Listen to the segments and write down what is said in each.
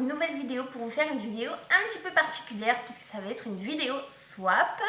une nouvelle vidéo pour vous faire une vidéo un petit peu particulière puisque ça va être une vidéo swap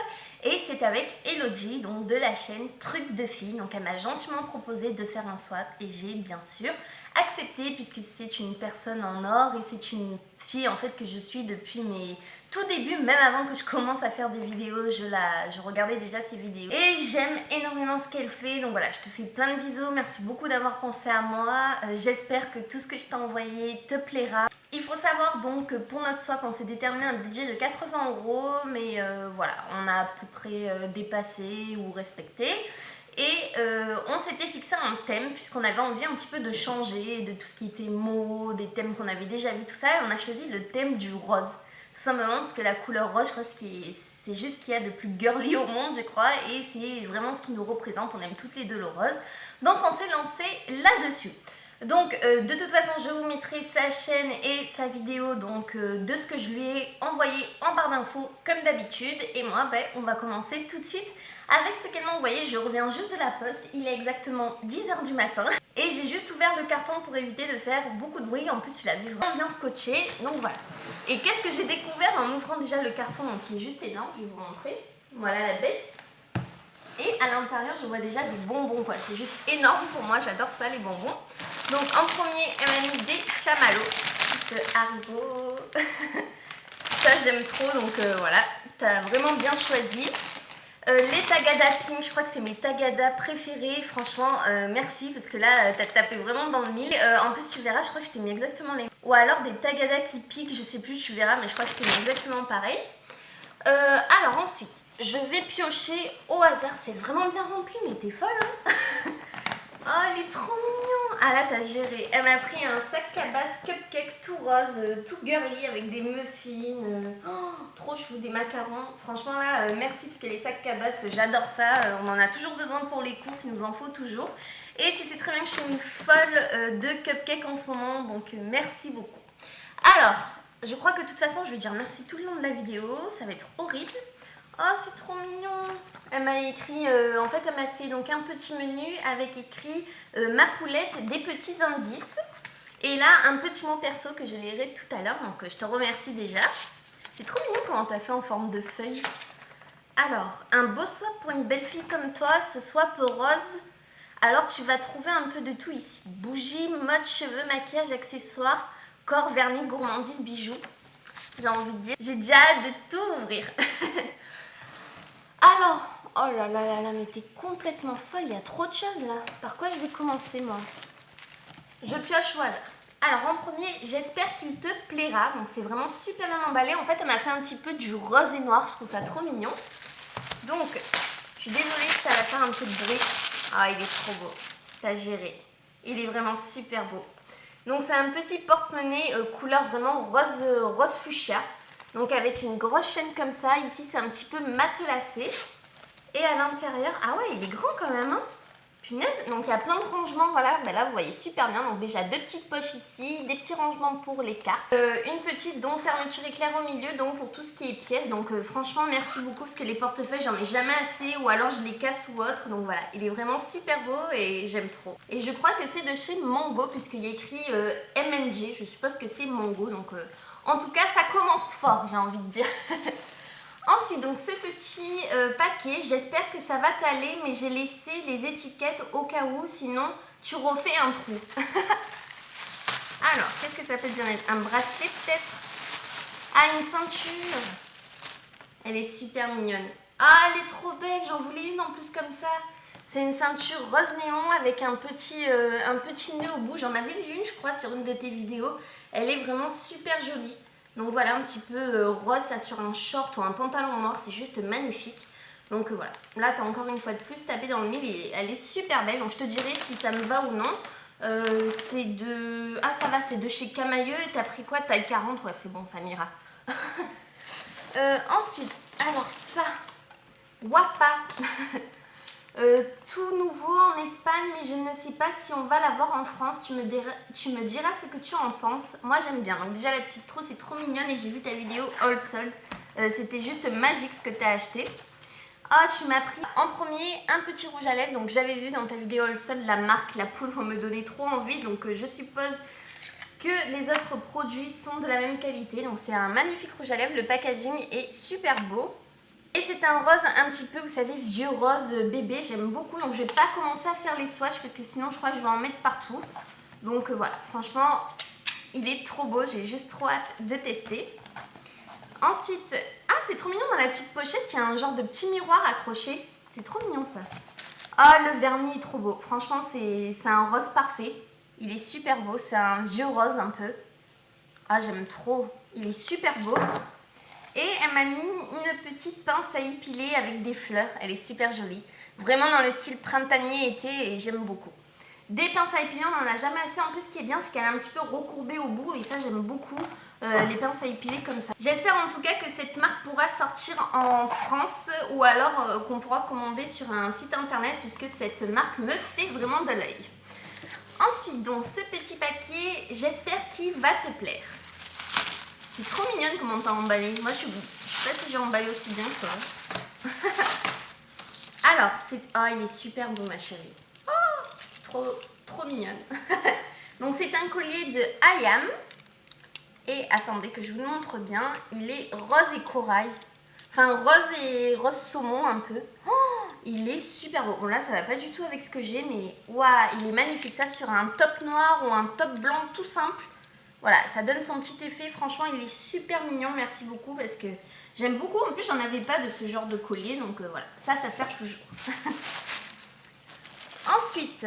et c'est avec Elodie, donc de la chaîne Trucs de filles. Donc elle m'a gentiment proposé de faire un swap et j'ai bien sûr accepté puisque c'est une personne en or et c'est une fille en fait que je suis depuis mes tout débuts, même avant que je commence à faire des vidéos, je regardais déjà ses vidéos et j'aime énormément ce qu'elle fait. Donc voilà, je te fais plein de bisous, merci beaucoup d'avoir pensé à moi, j'espère que tout ce que je t'ai envoyé te plaira. Il faut savoir donc que pour notre swap on s'est déterminé un budget de 80 €, mais voilà, on a à peu près dépassé ou respecté. Et on s'était fixé un thème puisqu'on avait envie un petit peu de changer de tout ce qui était mots, des thèmes qu'on avait déjà vu, tout ça, et on a choisi le thème du rose. Tout simplement parce que la couleur rose, je crois, c'est juste ce qu'il y a de plus girly au monde, je crois, et c'est vraiment ce qui nous représente. On aime toutes les deux le rose. Donc on s'est lancé là-dessus. Donc de toute façon je vous mettrai sa chaîne et sa vidéo donc de ce que je lui ai envoyé en barre d'infos comme d'habitude. Et moi on va commencer tout de suite avec ce qu'elle m'a envoyé. Je reviens juste de la poste, il est exactement 10 h du matin et j'ai juste ouvert le carton pour éviter de faire beaucoup de bruit. En plus tu l'as vu vraiment bien scotché, donc voilà. Et qu'est-ce que j'ai découvert en ouvrant déjà le carton, donc qui est juste énorme, je vais vous montrer. Voilà la bête. Et à l'intérieur, je vois déjà des bonbons, quoi. C'est juste énorme pour moi, j'adore ça, les bonbons. Donc en premier, elle m'a mis des chamallows de Haribo. Ça, j'aime trop, donc voilà. T'as vraiment bien choisi. Les Tagada Pink, je crois que c'est mes Tagada préférés. Franchement, merci, parce que là, t'as tapé vraiment dans le mille. En plus, tu verras, je crois que je t'ai mis exactement les... Ou alors des Tagada qui piquent, je sais plus, tu verras, mais je crois que je t'ai mis exactement pareil. Alors ensuite, je vais piocher au hasard. C'est vraiment bien rempli, mais t'es folle, hein. Oh, il est trop mignon. Ah là, t'as géré. Elle m'a pris un sac cabas cupcake tout rose, tout girly, avec des muffins. Oh, trop chou, des macarons. Franchement là, merci, parce que les sacs cabas, j'adore ça. On en a toujours besoin pour les courses, il nous en faut toujours. Et tu sais très bien que je suis une folle de cupcake en ce moment, donc merci beaucoup. Alors... je crois que de toute façon, je vais dire merci tout le long de la vidéo. Ça va être horrible. Oh, c'est trop mignon. Elle m'a écrit... en fait, elle m'a fait donc un petit menu avec écrit ma poulette, des petits indices. Et là, un petit mot perso que je lirai tout à l'heure. Donc, je te remercie déjà. C'est trop mignon comment t'as fait en forme de feuille. Alors, un beau swap pour une belle fille comme toi. Ce swap rose. Alors, tu vas trouver un peu de tout ici. Bougies, mode, cheveux, maquillage, accessoires... corps, vernis, gourmandise, bijoux. J'ai envie de dire, j'ai déjà hâte de tout ouvrir. Alors, oh là là là là, mais t'es complètement folle, il y a trop de choses là. Par quoi je vais commencer moi? Je pioche au hasard. Alors en premier, j'espère qu'il te plaira. Donc c'est vraiment super bien emballé. En fait, elle m'a fait un petit peu du rose et noir, je trouve ça trop mignon. Donc, je suis désolée si ça va faire un peu de bruit. Ah, il est trop beau. T'as géré. Il est vraiment super beau. Donc c'est un petit porte-monnaie couleur vraiment rose fuchsia. Donc avec une grosse chaîne comme ça. Ici c'est un petit peu matelassé. Et à l'intérieur, ah ouais, il est grand quand même, hein. Punaise, donc il y a plein de rangements, voilà. Ben là vous voyez super bien. Donc déjà deux petites poches ici, des petits rangements pour les cartes. Une petite dont fermeture éclair au milieu, donc pour tout ce qui est pièces. Donc franchement merci beaucoup parce que les portefeuilles j'en ai jamais assez ou alors je les casse ou autre. Donc voilà, il est vraiment super beau et j'aime trop. Et je crois que c'est de chez Mango puisqu'il y a écrit MNG, je suppose que c'est Mango. Donc en tout cas ça commence fort, j'ai envie de dire. Ensuite, donc ce petit paquet, j'espère que ça va t'aller, mais j'ai laissé les étiquettes au cas où, sinon tu refais un trou. Alors, qu'est-ce que ça peut bien être? Un bracelet peut-être? Ah, une ceinture. Elle est super mignonne. Ah, elle est trop belle, j'en voulais une en plus comme ça. C'est une ceinture rose néon avec un petit nœud au bout. J'en avais vu une, je crois, sur une de tes vidéos. Elle est vraiment super jolie. Donc voilà, un petit peu rose, ça sur un short ou un pantalon noir, c'est juste magnifique. Donc voilà, là tu as encore une fois de plus tapé dans le mille et elle est super belle. Donc je te dirai si ça me va ou non. C'est de... ah ça va, c'est de chez Camailleux et t'as pris quoi? Taille 40? Ouais, c'est bon, ça m'ira. Ensuite, alors ça, Wapa. Tout nouveau en Espagne, mais je ne sais pas si on va l'avoir en France. Tu me diras ce que tu en penses. Moi j'aime bien. Donc déjà la petite trousse est trop mignonne et j'ai vu ta vidéo All Sold. C'était juste magique ce que tu as acheté. Oh, tu m'as pris en premier un petit rouge à lèvres. Donc j'avais vu dans ta vidéo All Sold la marque, la poudre me donnait trop envie. Donc je suppose que les autres produits sont de la même qualité. Donc c'est un magnifique rouge à lèvres, le packaging est super beau. Et c'est un rose un petit peu, vous savez, vieux rose bébé, j'aime beaucoup. Donc je vais pas commencer à faire les swatchs parce que sinon je crois que je vais en mettre partout. Donc voilà, franchement, il est trop beau, j'ai juste trop hâte de tester. Ensuite, ah c'est trop mignon, dans la petite pochette, il y a un genre de petit miroir accroché. C'est trop mignon ça. Ah, le vernis est trop beau. Franchement, c'est un rose parfait. Il est super beau, c'est un vieux rose un peu. Ah, j'aime trop. Il est super beau. Et elle m'a mis une petite pince à épiler avec des fleurs. Elle est super jolie. Vraiment dans le style printanier-été et j'aime beaucoup. Des pinces à épiler, on n'en a jamais assez. En plus, ce qui est bien, c'est qu'elle est un petit peu recourbée au bout. Et ça, j'aime beaucoup les pinces à épiler comme ça. J'espère en tout cas que cette marque pourra sortir en France ou alors qu'on pourra commander sur un site internet puisque cette marque me fait vraiment de l'œil. Ensuite, donc, ce petit paquet, j'espère qu'il va te plaire. C'est trop mignonne comment t'as emballé. Moi, je sais pas si j'ai emballé aussi bien que toi. Alors, c'est... Oh, il est super beau, ma chérie. Oh, trop mignonne. Donc, c'est un collier de Ayam. Et attendez que je vous le montre bien. Il est rose et corail. Enfin, rose saumon un peu. Oh, il est super beau. Bon, là, ça va pas du tout avec ce que j'ai, mais waouh, il est magnifique. Ça, sur un top noir ou un top blanc tout simple. Voilà, ça donne son petit effet. Franchement, il est super mignon. Merci beaucoup parce que j'aime beaucoup. En plus, j'en avais pas de ce genre de collier. Donc voilà, ça sert toujours. Ensuite,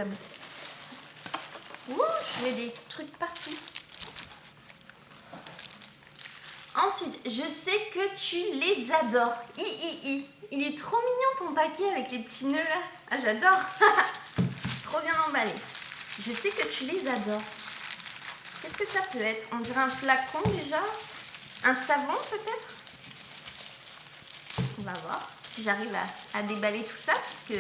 je mets des trucs partout. Ensuite, je sais que tu les adores. Il est trop mignon ton paquet avec les petits nœuds là. Ah, j'adore. Trop bien emballé. Je sais que tu les adores. Qu'est-ce que ça peut être? On dirait un flacon déjà. Un savon peut-être? On va voir si j'arrive à déballer tout ça. Parce que...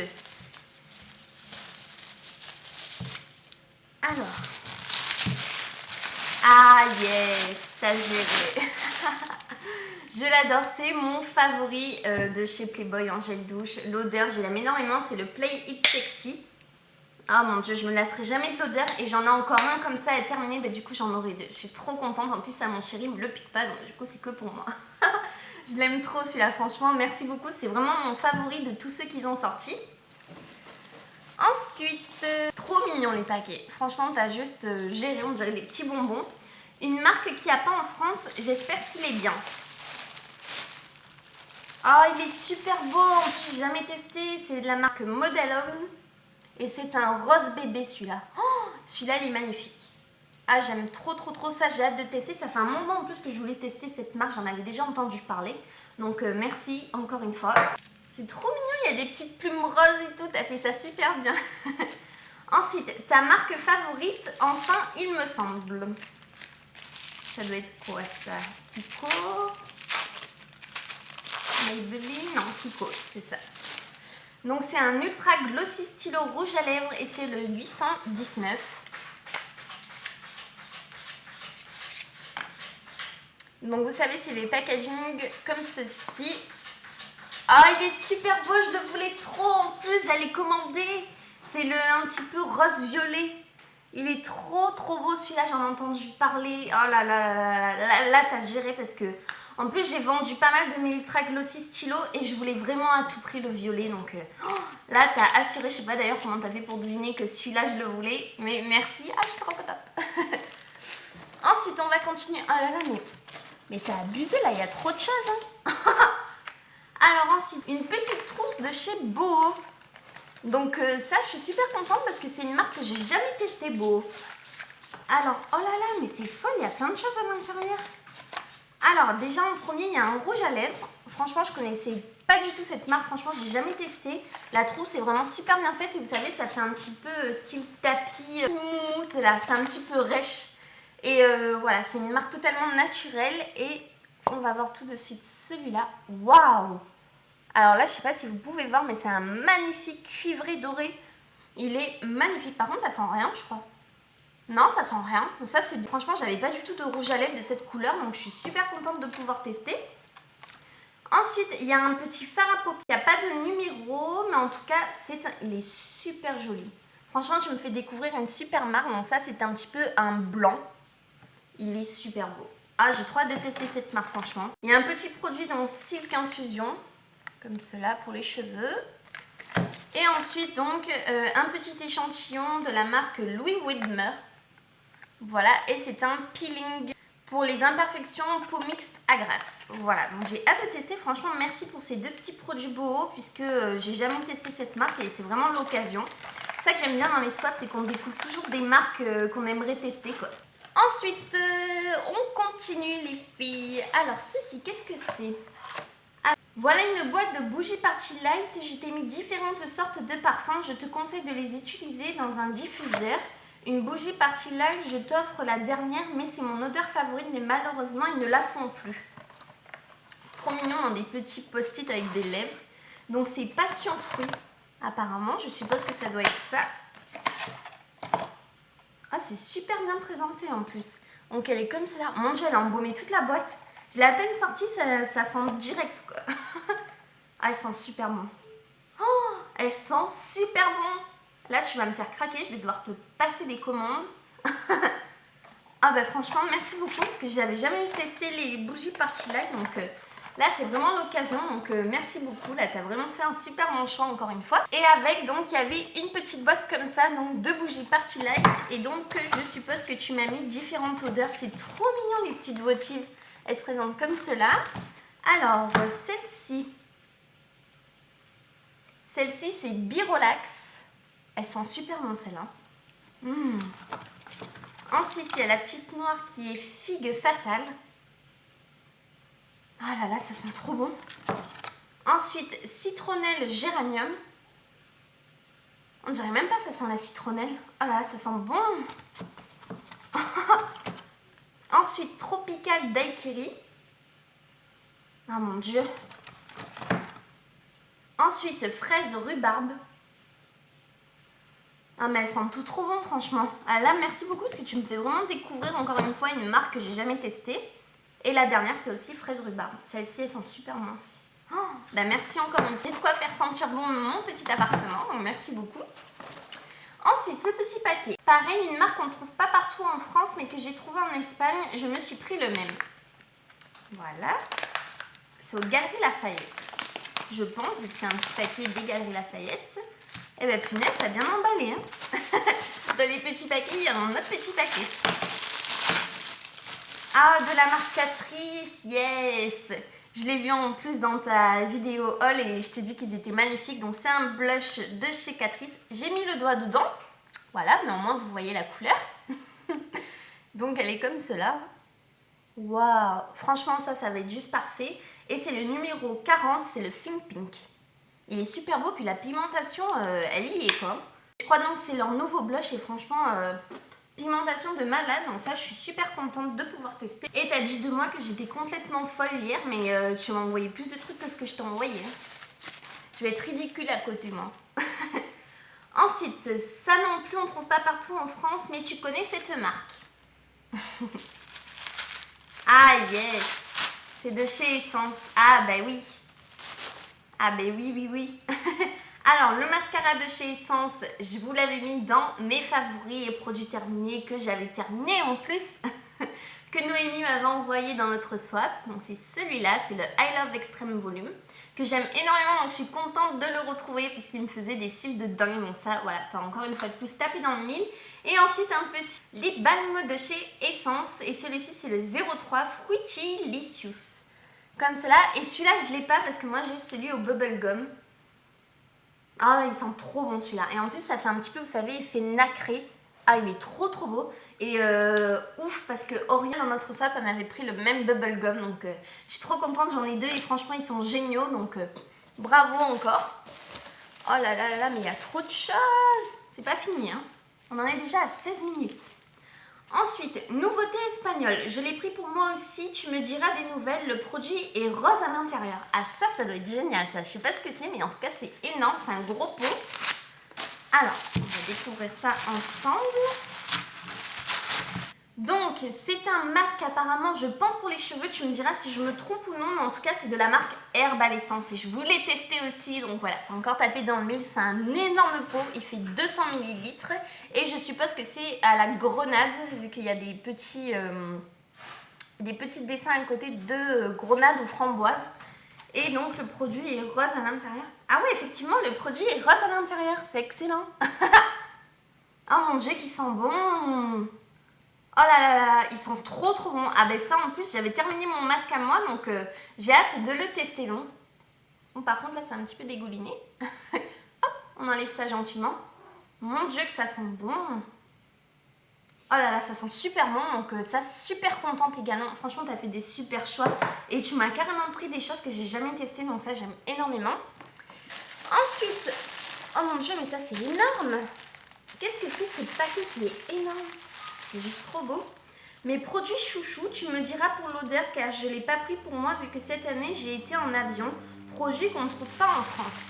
Alors. Ah yes, t'as géré. Je l'adore, c'est mon favori de chez Playboy en gel douche. L'odeur, je l'aime énormément, c'est le Play It Sexy. Ah mon dieu, je me lasserai jamais de l'odeur et j'en ai encore un comme ça à terminer, bah, du coup j'en aurai deux. Je suis trop contente, en plus ça mon chéri me le pique pas, donc du coup c'est que pour moi. Je l'aime trop celui-là, franchement, merci beaucoup, c'est vraiment mon favori de tous ceux qu'ils ont sortis. Ensuite, trop mignon les paquets, franchement t'as juste géré, on dirait des petits bonbons. Une marque qui n'y a pas en France, j'espère qu'il est bien. Oh, il est super beau, en plus j'ai jamais testé, c'est de la marque Model Homme. Et c'est un rose bébé celui-là. Oh, celui-là il est magnifique. Ah, j'aime trop ça, j'ai hâte de tester. Ça fait un moment en plus que je voulais tester cette marque, j'en avais déjà entendu parler. Donc merci encore une fois. C'est trop mignon, il y a des petites plumes roses et tout, t'as fait ça super bien. Ensuite, ta marque favorite, enfin il me semble. Ça doit être quoi ça? Kiko? Maybelline? Non, Kiko, c'est ça. Donc c'est un ultra glossy stylo rouge à lèvres et c'est le 819. Donc vous savez, c'est les packaging comme ceci. Ah, il est super beau, je le voulais trop. En plus, j'allais commander. C'est un petit peu rose violet. Il est trop beau celui-là, j'en ai entendu parler. Oh là là, t'as géré parce que... En plus, j'ai vendu pas mal de mes ultra glossy stylos et je voulais vraiment à tout prix le violet. Donc là, t'as assuré. Je sais pas d'ailleurs comment t'as fait pour deviner que celui-là, je le voulais. Mais merci. Ah, je suis trop contente. Ensuite, on va continuer. Oh là là, mais t'as abusé là, il y a trop de choses. Hein. Alors ensuite, une petite trousse de chez Boho. Donc ça, je suis super contente parce que c'est une marque que j'ai jamais testée, Boho. Alors, oh là là, mais t'es folle, il y a plein de choses à l'intérieur. Alors déjà en premier il y a un rouge à lèvres. Franchement je connaissais pas du tout cette marque, franchement j'ai jamais testé. La trousse est vraiment super bien faite et vous savez ça fait un petit peu style tapis moumoute là, c'est un petit peu rêche. Et voilà, c'est une marque totalement naturelle et on va voir tout de suite celui-là. Waouh! Alors là je sais pas si vous pouvez voir mais c'est un magnifique cuivré doré. Il est magnifique, par contre ça sent rien je crois. Non, ça sent rien. Donc ça, c'est franchement, j'avais pas du tout de rouge à lèvres de cette couleur, donc je suis super contente de pouvoir tester. Ensuite, il y a un petit fard à paupières. Il n'y a pas de numéro, mais en tout cas, il est super joli. Franchement, je me fais découvrir une super marque. Donc ça, c'est un petit peu un blanc. Il est super beau. Ah, j'ai trop hâte de tester cette marque, franchement. Il y a un petit produit dans Silk Infusion, comme cela pour les cheveux. Et ensuite, donc, un petit échantillon de la marque Louis Widmer. Voilà, et c'est un peeling pour les imperfections peau mixte à grasse. Voilà, donc j'ai hâte de tester. Franchement, merci pour ces deux petits produits Boho, puisque j'ai jamais testé cette marque et c'est vraiment l'occasion. C'est ça que j'aime bien dans les swaps, c'est qu'on découvre toujours des marques qu'on aimerait tester, quoi. Ensuite, on continue les filles. Alors ceci, qu'est-ce que c'est? Ah, voilà une boîte de bougies Party Light. Je t'ai mis différentes sortes de parfums. Je te conseille de les utiliser dans un diffuseur. Une bougie Party Light, je t'offre la dernière, mais c'est mon odeur favorite. Mais malheureusement, ils ne la font plus. C'est trop mignon dans des petits post-it avec des lèvres. Donc c'est passion fruit. Apparemment, je suppose que ça doit être ça. Ah, c'est super bien présenté en plus. Donc elle est comme cela. Mon Dieu, elle a embaumé toute la boîte. Je l'ai à peine sortie, ça sent direct quoi. Ah, elle sent super bon. Oh, elle sent super bon. Là, tu vas me faire craquer. Je vais devoir te passer des commandes. Ah bah franchement, merci beaucoup parce que j'avais jamais testé les bougies Party Light. Donc là, c'est vraiment l'occasion. Donc merci beaucoup. Là, tu as vraiment fait un super bon choix encore une fois. Et avec, donc, il y avait une petite boîte comme ça. Donc, de bougies Party Light. Et donc, je suppose que tu m'as mis différentes odeurs. C'est trop mignon, les petites votives. Elles se présentent comme cela. Alors, celle-ci. Celle-ci, c'est Birolax. Elle sent super bon, celle-là. Ensuite, il y a la petite noire qui est Figue Fatale. Ah là là, ça sent trop bon. Ensuite, citronnelle géranium. On dirait même pas ça sent la citronnelle. Oh là, ça sent bon. Ensuite, tropical daiquiri. Ah mon Dieu. Ensuite, fraise rhubarbe. Ah mais elles sentent tout trop bon franchement. Ah là, merci beaucoup parce que tu me fais vraiment découvrir encore une fois une marque que j'ai jamais testée. Et la dernière, c'est aussi fraise rhubarbe. Celle-ci, elles sont super bon aussi. Oh, bah merci encore une fois. De quoi faire sentir bon mon petit appartement. Donc merci beaucoup. Ensuite, ce petit paquet. Pareil, une marque qu'on ne trouve pas partout en France, mais que j'ai trouvé en Espagne. Je me suis pris le même. Voilà. C'est aux Galeries Lafayette. Je pense, vu que c'est un petit paquet des Galeries Lafayette. Eh ben punaise, t'as bien emballé. Hein. Dans les petits paquets, il y a un autre petit paquet. Ah, de la marque Catrice, yes. Je l'ai vu en plus dans ta vidéo haul et je t'ai dit qu'ils étaient magnifiques. Donc c'est un blush de chez Catrice. J'ai mis le doigt dedans. Voilà, mais au moins vous voyez la couleur. Donc elle est comme cela. Waouh. Franchement, ça va être juste parfait. Et c'est le numéro 40, c'est le Think Pink. Il est super beau, puis la pigmentation, elle y est quoi. Je crois donc que c'est leur nouveau blush et franchement, pigmentation de malade. Donc ça, je suis super contente de pouvoir tester. Et t'as dit de moi que j'étais complètement folle hier, mais tu m'as envoyé plus de trucs que ce que je t'ai envoyé. Je vais être ridicule à côté, moi. Ensuite, ça non plus, on ne trouve pas partout en France, mais tu connais cette marque. Ah yes, c'est de chez Essence. Ah bah oui. Ah ben oui. Alors, le mascara de chez Essence, je vous l'avais mis dans mes favoris et produits terminés que j'avais terminé en plus, que Noémie m'avait envoyé dans notre swap. Donc c'est celui-là, c'est le I Love Extreme Volume, que j'aime énormément, donc je suis contente de le retrouver puisqu'il me faisait des cils de dingue. Donc ça, voilà, t'as encore une fois de plus tapé dans le mille. Et ensuite un petit lip balm de chez Essence, et celui-ci c'est le 03 Fruity Licious. Comme cela, et celui-là je ne l'ai pas parce que moi j'ai celui au bubblegum. Ah, il sent trop bon celui-là. Et en plus ça fait un petit peu, vous savez, il fait nacré. Ah, il est trop beau. Et ouf, parce que Aurélien dans notre swap, elle m'avait pris le même bubblegum. Donc je suis trop contente, j'en ai deux et franchement ils sont géniaux. Donc bravo encore. Oh là là là là, mais il y a trop de choses. C'est pas fini, hein. On en est déjà à 16 minutes. Ensuite, nouveauté espagnole. Je l'ai pris pour moi aussi. Tu me diras des nouvelles. Le produit est rose à l'intérieur. Ah ça doit être génial ça. Je sais pas ce que c'est, mais en tout cas c'est énorme. C'est un gros pot. Alors, on va découvrir ça ensemble. Donc, c'est un masque apparemment, je pense pour les cheveux, tu me diras si je me trompe ou non, mais en tout cas, c'est de la marque Herbal Essence et je voulais tester aussi, donc voilà, t'as encore tapé dans le mille, c'est un énorme pot, il fait 200 ml et je suppose que c'est à la grenade, vu qu'il y a des petits dessins à côté de grenade ou framboise. Et donc, le produit est rose à l'intérieur. Ah oui, effectivement, le produit est rose à l'intérieur, c'est excellent. Oh mon Dieu, qui sent bon. Oh là là là, ils sont trop trop bons. Ah ben ça en plus, j'avais terminé mon masque à moi, donc j'ai hâte de le tester long. Bon, par contre là c'est un petit peu dégouliné. Hop, on enlève ça gentiment. Mon Dieu que ça sent bon. Oh là là, ça sent super bon, donc ça super contente également. Franchement t'as fait des super choix et tu m'as carrément pris des choses que j'ai jamais testées, donc ça j'aime énormément. Ensuite, oh mon Dieu mais ça c'est énorme. Qu'est-ce que c'est que ce paquet qui est énorme? C'est juste trop beau. Mes produits chouchous, tu me diras pour l'odeur car je ne l'ai pas pris pour moi vu que cette année j'ai été en avion. Produit qu'on ne trouve pas en France.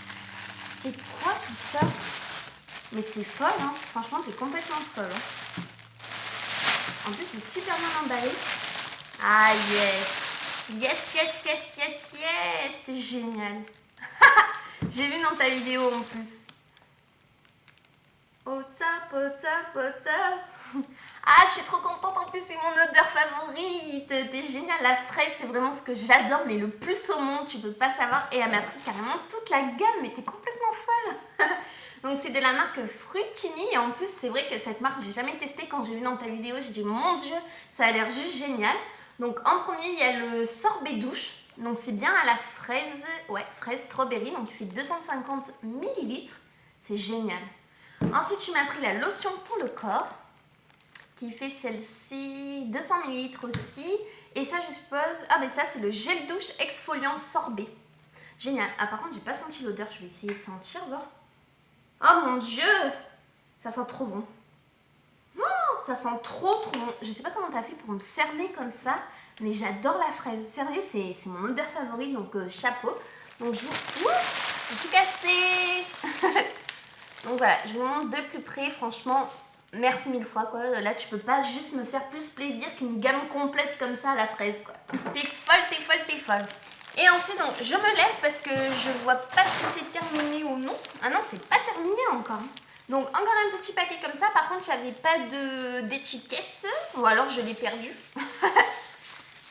C'est quoi tout ça? Mais t'es folle hein, franchement t'es complètement folle. Hein. En plus c'est super bien emballé. Ah yes. Yes, yes, yes, yes, yes. C'était génial. J'ai vu dans ta vidéo en plus. Au top, au top, au top. Ah, je suis trop contente, en plus c'est mon odeur favorite. T'es géniale, la fraise c'est vraiment ce que j'adore, mais le plus au monde, tu peux pas savoir. Et elle m'a pris carrément toute la gamme, mais t'es complètement folle. Donc c'est de la marque Fruitini et en plus c'est vrai que cette marque j'ai jamais testé. Quand j'ai vu dans ta vidéo, j'ai dit mon Dieu, ça a l'air juste génial. Donc en premier il y a le sorbet douche. Donc c'est bien à la fraise, ouais, fraise strawberry, donc il fait 250 ml. C'est génial. Ensuite, tu m'as pris la lotion pour le corps, qui fait celle-ci, 200 ml aussi. Et ça, je suppose... Ah, mais ça, c'est le gel douche exfoliant sorbet. Génial. Ah, par contre, j'ai pas senti l'odeur. Je vais essayer de sentir, voir. Oh, mon Dieu! Ça sent trop bon. Oh, ça sent trop, trop bon. Je sais pas comment t'as fait pour me cerner comme ça, mais j'adore la fraise. Sérieux, c'est mon odeur favorite, donc chapeau. Donc, je vous... Ouh, j'ai tout cassé. Donc voilà, je vous montre de plus près, franchement, merci mille fois quoi. Là, tu peux pas juste me faire plus plaisir qu'une gamme complète comme ça à la fraise quoi. T'es folle, t'es folle, t'es folle. Et ensuite, donc, je me lève parce que je vois pas si c'est terminé ou non. Ah non, c'est pas terminé encore. Donc encore un petit paquet comme ça. Par contre, il n'y avait pas d'étiquette. Ou alors je l'ai perdu.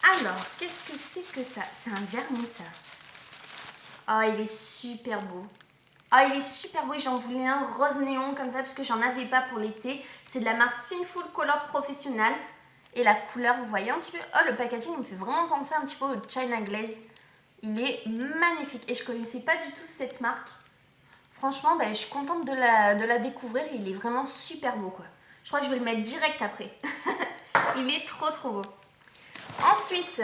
Alors, qu'est-ce que c'est que ça? C'est un vernis ça. Ah, il est super beau. Ah, il est super beau et j'en voulais un rose néon comme ça parce que j'en avais pas pour l'été. C'est de la marque Sinful Color Professional. Et la couleur, vous voyez un petit peu... Oh, le packaging me fait vraiment penser un petit peu au China Glaze. Il est magnifique. Et je connaissais pas du tout cette marque. Franchement, ben, je suis contente de la découvrir. Il est vraiment super beau, quoi. Je crois que je vais le mettre direct après. Il est trop, trop beau. Ensuite...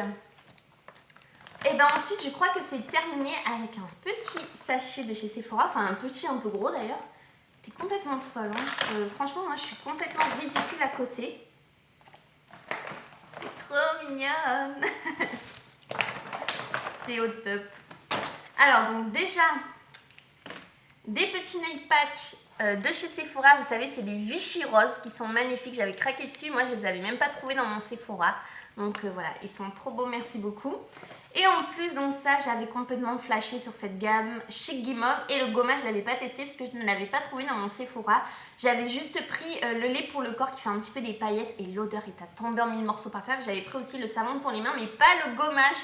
Et ben ensuite, je crois que c'est terminé avec un petit sachet de chez Sephora. Enfin, un petit, un peu gros d'ailleurs. T'es complètement folle. Hein. Franchement, moi, je suis complètement ridicule à côté. T'es trop mignonne. T'es au top. Alors, donc déjà, des petits nail patch de chez Sephora. Vous savez, c'est des Vichy roses qui sont magnifiques. J'avais craqué dessus. Moi, je les avais même pas trouvés dans mon Sephora. Donc voilà, ils sont trop beaux. Merci beaucoup. Et en plus, donc ça, j'avais complètement flashé sur cette gamme Chic Guimauve. Et le gommage, je ne l'avais pas testé parce que je ne l'avais pas trouvé dans mon Sephora. J'avais juste pris le lait pour le corps qui fait un petit peu des paillettes. Et l'odeur est à tomber en mille morceaux par terre. J'avais pris aussi le savon pour les mains, mais pas le gommage.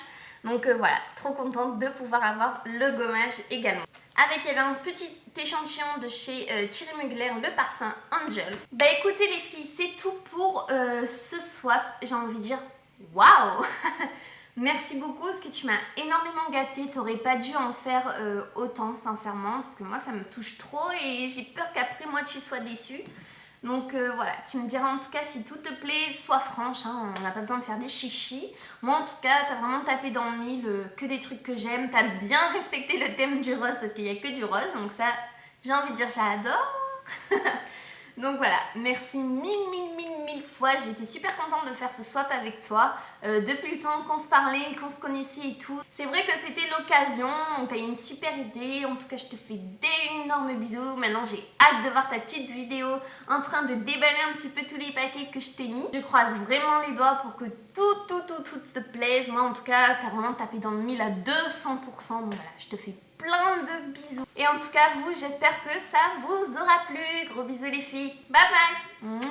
Donc voilà, trop contente de pouvoir avoir le gommage également. Avec, il y avait un petit échantillon de chez Thierry Mugler, le parfum Angel. Bah écoutez les filles, c'est tout pour ce swap. J'ai envie de dire, waouh. Merci beaucoup parce que tu m'as énormément gâtée. T'aurais pas dû en faire autant sincèrement parce que moi ça me touche trop et j'ai peur qu'après moi tu sois déçue. Donc voilà, tu me diras en tout cas si tout te plaît, sois franche, hein, on n'a pas besoin de faire des chichis. Moi en tout cas, t'as vraiment tapé dans le mille, que des trucs que j'aime. T'as bien respecté le thème du rose parce qu'il n'y a que du rose, donc ça j'ai envie de dire j'adore. Donc voilà, merci mille fois, j'étais super contente de faire ce swap avec toi. Depuis le temps qu'on se parlait, qu'on se connaissait et tout. C'est vrai que c'était l'occasion, donc t'as eu une super idée. En tout cas, je te fais d'énormes bisous. Maintenant, j'ai hâte de voir ta petite vidéo en train de déballer un petit peu tous les paquets que je t'ai mis. Je croise vraiment les doigts pour que tout te plaise. Moi, en tout cas, t'as vraiment tapé dans le mille à 200%. Donc voilà, je te fais plein de bisous. Et en tout cas, vous, j'espère que ça vous aura plu. Gros bisous les filles. Bye bye.